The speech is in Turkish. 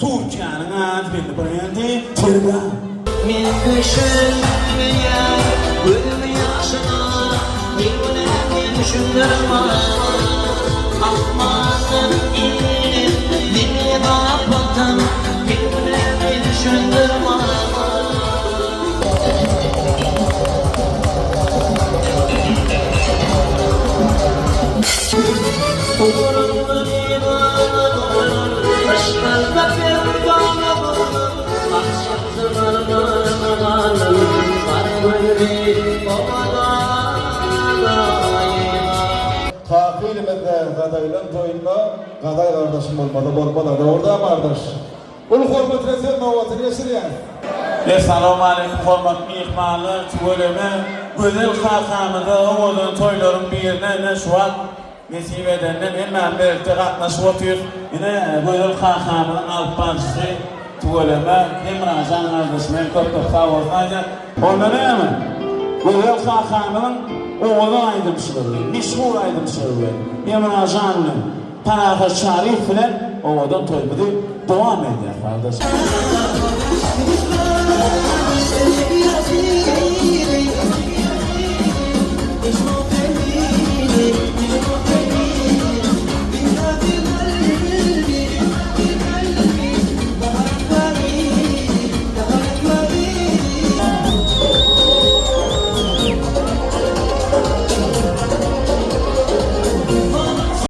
Türkiye'nin adını beğendi. Türkiye. Min düşünmeye, ölüm yaşına, bir düşündürme. Akmadın ilim, dili kapatın, bir düşündürme. Uğurlu divana doğru, aşkında bir bana bulur. Akşam zamanı var böyle Kafilimizde kadayla toyunda kaday kardeşim olmadı orada kardeş. Ulu hormat resim novatını yaşayan. Esselamu aleyküm hormat mihmanlar, tüveleme, güzel kalkamıda oğlun toyların birine ne şu an nesip edenler hemen birlikte katlaşıp oturuyor. Yine güzel kalkamının alt parçası tüveleme, Emracan kardeşim, hem çok sağ olsun. Onda ne mi? Güzel kalkamının oğlun aydımşılığı, meşhur aydımşılığı, Emracan'ın Panaha Şarif ile oğlun toymadı devam ediyor kardeşim.